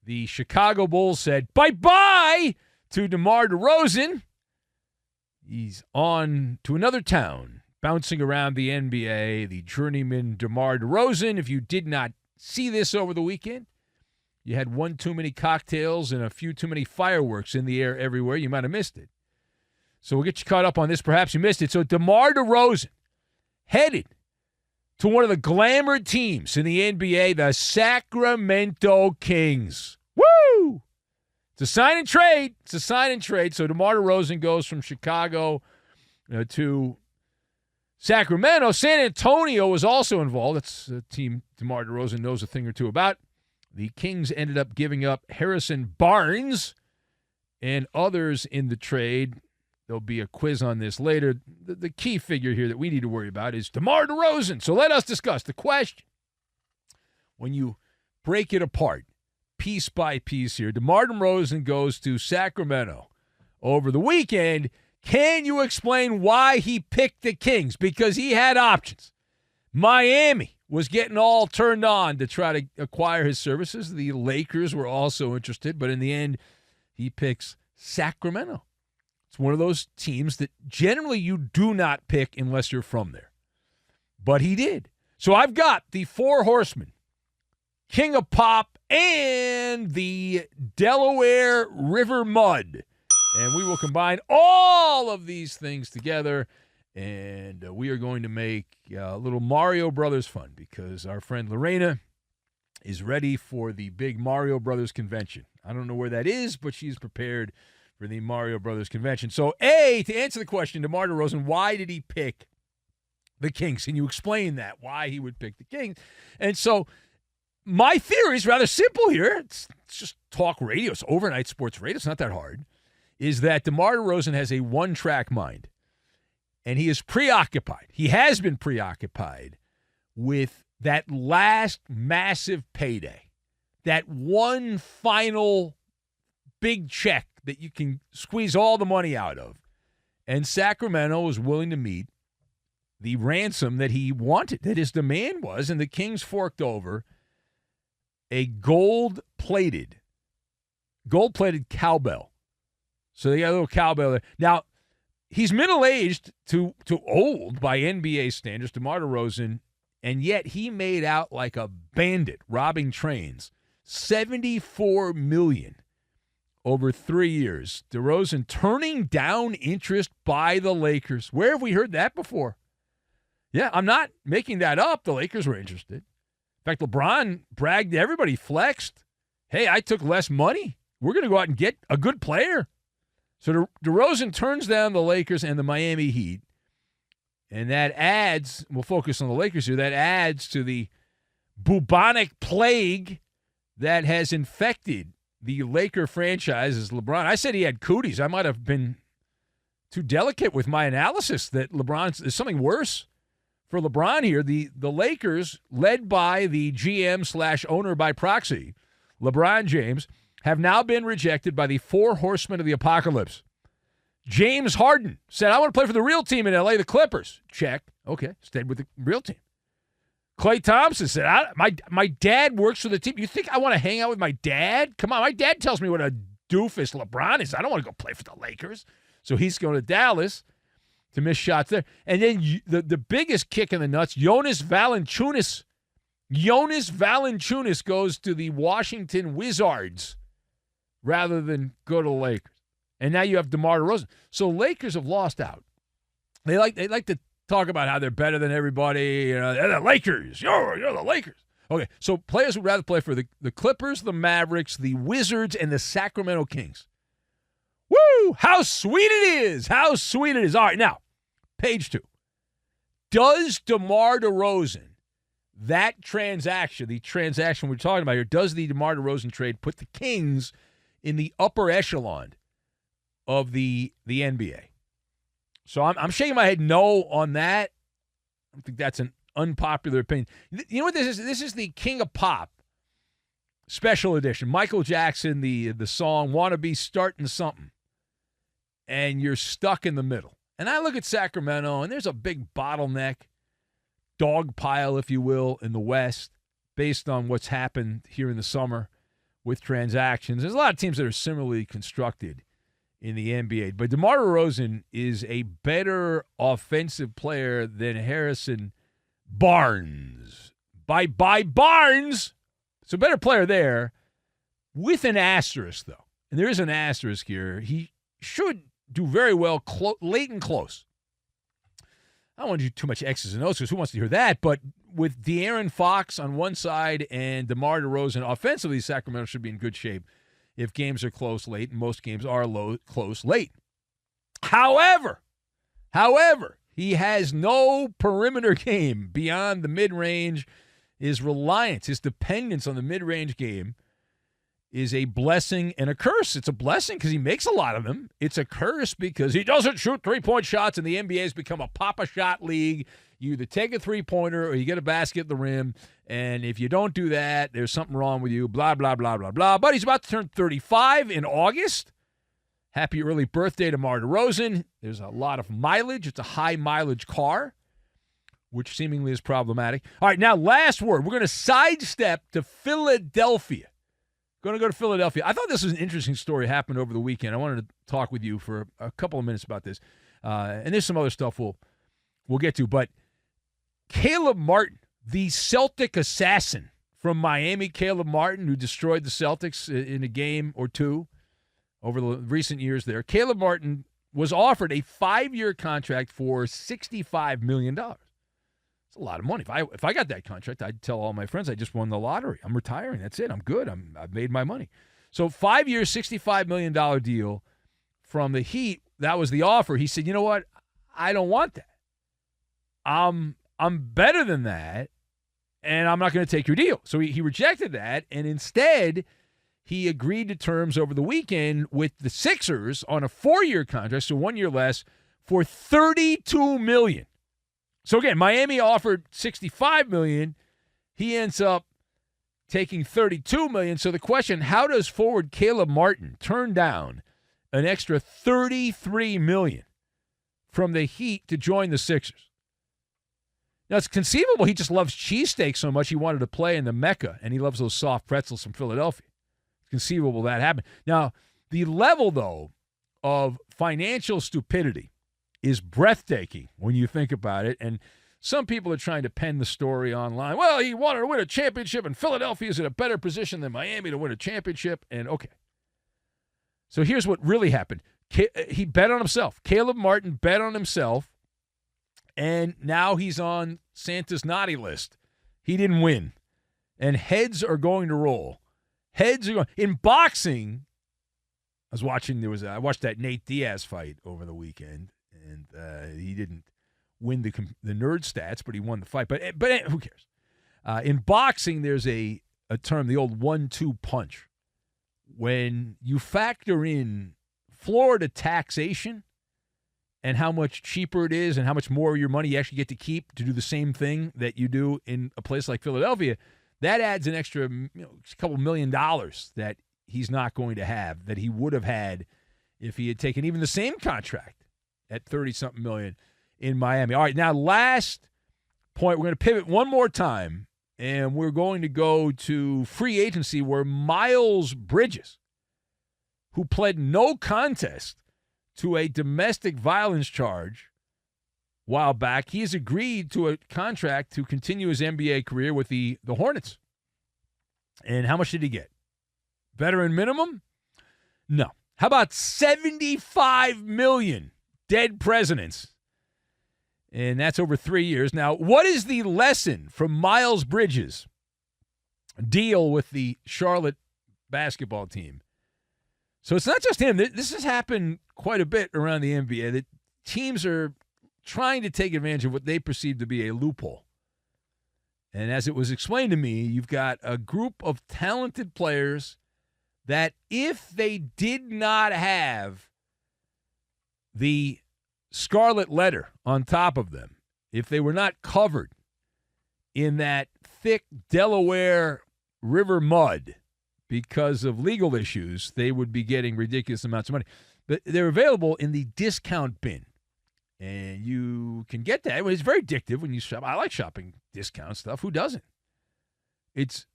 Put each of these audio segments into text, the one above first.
The Chicago Bulls said bye-bye to DeMar DeRozan. He's on to another town, bouncing around the NBA, the journeyman DeMar DeRozan. If you did not see this over the weekend, you had one too many cocktails and a few too many fireworks in the air everywhere. You might have missed it. So we'll get you caught up on this. Perhaps you missed it. So DeMar DeRozan headed to one of the glamour teams in the NBA, the Sacramento Kings. Woo! It's a sign and trade. It's a sign and trade. So DeMar DeRozan goes from Chicago to Sacramento. San Antonio was also involved. That's a team DeMar DeRozan knows a thing or two about. The Kings ended up giving up Harrison Barnes and others in the trade. There'll be a quiz on this later. The key figure here that we need to worry about is DeMar DeRozan. So let us discuss the question. When you break it apart, piece by piece here, DeMar DeRozan goes to Sacramento over the weekend. Can you explain why he picked the Kings? Because he had options. Miami was getting all turned on to try to acquire his services. The Lakers were also interested, but in the end, he picks Sacramento. It's one of those teams that generally you do not pick unless you're from there. But he did. So I've got the Four Horsemen, King of Pop, and the Delaware River Mud. And we will combine all of these things together, and we are going to make a little Mario Brothers fun because our friend Lorena is ready for the big Mario Brothers convention. I don't know where that is, but she's prepared for the Mario Brothers convention. So, to answer the question, DeMar DeRozan, why did he pick the Kings? Can you explain that, why he would pick the Kings? And so my theory is rather simple here. It's just talk radio. It's overnight sports radio. It's not that hard. Is that DeMar DeRozan has a one-track mind, and he is preoccupied. He has been preoccupied with that last massive payday, that one final big check that you can squeeze all the money out of. And Sacramento was willing to meet the ransom that he wanted, that his demand was, and the Kings forked over a gold-plated cowbell. So they got a little cowbell there. Now, he's middle-aged to old by NBA standards, DeMar DeRozan, and yet he made out like a bandit robbing trains. $74 million over 3 years. DeRozan turning down interest by the Lakers. Where have we heard that before? Yeah, I'm not making that up. The Lakers were interested. In fact, LeBron bragged to everybody, flexed. Hey, I took less money. We're going to go out and get a good player. So DeRozan turns down the Lakers and the Miami Heat, and that adds, we'll focus on the Lakers here, that adds to the bubonic plague that has infected the Laker franchise as LeBron. I said he had cooties. I might have been too delicate with my analysis that there's something worse for LeBron here. The Lakers, led by the GM/owner by proxy, LeBron James, have now been rejected by the Four Horsemen of the Apocalypse. James Harden said, I want to play for the real team in L.A., the Clippers. Check. Okay, stayed with the real team. Klay Thompson said, my dad works for the team. You think I want to hang out with my dad? Come on, my dad tells me what a doofus LeBron is. I don't want to go play for the Lakers. So he's going to Dallas to miss shots there. And then the biggest kick in the nuts, Jonas Valanciunas. Jonas Valanciunas goes to the Washington Wizards rather than go to the Lakers. And now you have DeMar DeRozan. So Lakers have lost out. They like to talk about how they're better than everybody. You know, they're the Lakers. You're the Lakers. Okay, so players would rather play for the Clippers, the Mavericks, the Wizards, and the Sacramento Kings. Woo! How sweet it is. How sweet it is. All right, now, page 2. Does DeMar DeRozan, that transaction, the transaction we're talking about here, does the DeMar DeRozan trade put the Kings in the upper echelon of the NBA? So I'm shaking my head no on that. I think that's an unpopular opinion. You know what this is? This is the King of Pop special edition. Michael Jackson, the song, Wanna Be Starting Something. And you're stuck in the middle. And I look at Sacramento, and there's a big bottleneck, dog pile, if you will, in the West, based on what's happened here in the summer with transactions. There's a lot of teams that are similarly constructed in the NBA. But DeMar Derozan is a better offensive player than Harrison Barnes. Bye Barnes. It's a better player there with an asterisk, though. And there is an asterisk here. He should do very well late and close. I don't want to do too much X's and O's because who wants to hear that? But with De'Aaron Fox on one side and DeMar DeRozan offensively, Sacramento should be in good shape if games are close late, and most games are close late. However, he has no perimeter game beyond the mid-range. His reliance, his dependence on the mid-range game is a blessing and a curse. It's a blessing because he makes a lot of them. It's a curse because he doesn't shoot three-point shots, and the NBA has become a pop-a-shot league. You either take a three-pointer or you get a basket at the rim, and if you don't do that, there's something wrong with you, blah, blah, blah, blah, blah. But he's about to turn 35 in August. Happy early birthday to DeMar DeRozan. There's a lot of mileage. It's a high-mileage car, which seemingly is problematic. All right, now last word. We're going to sidestep to Philadelphia. Going to go to Philadelphia. I thought this was an interesting story happened over the weekend. I wanted to talk with you for a couple of minutes about this. And there's some other stuff we'll get to. But Caleb Martin, the Celtic assassin from Miami, Caleb Martin, who destroyed the Celtics in a game or two over the recent years there. Caleb Martin was offered a 5-year contract for $65 million. It's a lot of money. If I got that contract, I'd tell all my friends I just won the lottery. I'm retiring. That's it. I'm good. I've made my money. So 5 years, $65 million deal from the Heat. That was the offer. He said, you know what? I don't want that. I'm better than that, and I'm not going to take your deal. So he rejected that, and instead he agreed to terms over the weekend with the Sixers on a 4-year contract, so 1 year less, for $32 million. So again, Miami offered $65 million. He ends up taking $32 million. So the question, how does forward Caleb Martin turn down an extra $33 million from the Heat to join the Sixers? Now, it's conceivable he just loves cheesesteak so much he wanted to play in the Mecca, and he loves those soft pretzels from Philadelphia. It's conceivable that happened. Now, the level, though, of financial stupidity is breathtaking when you think about it. And some people are trying to pen the story online. Well, he wanted to win a championship, and Philadelphia is in a better position than Miami to win a championship. And okay. So here's what really happened. He bet on himself. Caleb Martin bet on himself, and now he's on Santa's naughty list. He didn't win. And heads are going to roll. Heads are going. In boxing, I watched that Nate Diaz fight over the weekend. And he didn't win the nerd stats, but he won the fight. But who cares? In boxing, there's a term, the old 1-2 punch. When you factor in Florida taxation and how much cheaper it is and how much more of your money you actually get to keep to do the same thing that you do in a place like Philadelphia, that adds an extra couple $1 million that he's not going to have, that he would have had if he had taken even the same contract at 30-something million in Miami. All right, now last point, we're going to pivot one more time, and we're going to go to free agency where Miles Bridges, who pled no contest to a domestic violence charge a while back, he has agreed to a contract to continue his NBA career with the Hornets. And how much did he get? Veteran minimum? No. How about $75 million? Dead presidents. And that's over 3 years. Now, what is the lesson from Miles Bridges' deal with the Charlotte basketball team? So it's not just him. This has happened quite a bit around the NBA, that teams are trying to take advantage of what they perceive to be a loophole. And as it was explained to me, you've got a group of talented players that if they did not have the scarlet letter on top of them, if they were not covered in that thick Delaware River mud because of legal issues, they would be getting ridiculous amounts of money. But they're available in the discount bin. And you can get that. It's very addictive when you shop. I like shopping discount stuff. Who doesn't? It's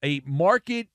a market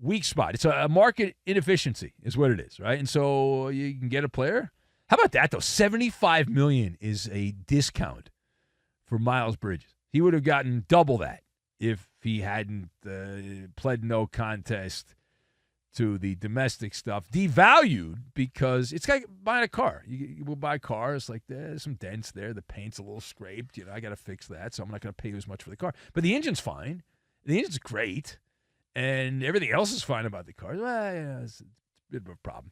weak spot. It's a market inefficiency is what it is, right? And so you can get a player. How about that, though? $75 million is a discount for Miles Bridges. He would have gotten double that if he hadn't pled no contest to the domestic stuff. Devalued because it's like buying a car. You will buy cars, like there's some dents there. The paint's a little scraped. I got to fix that, so I'm not going to pay you as much for the car. But the engine's fine. The engine's great. And everything else is fine about the car. Well, it's a bit of a problem.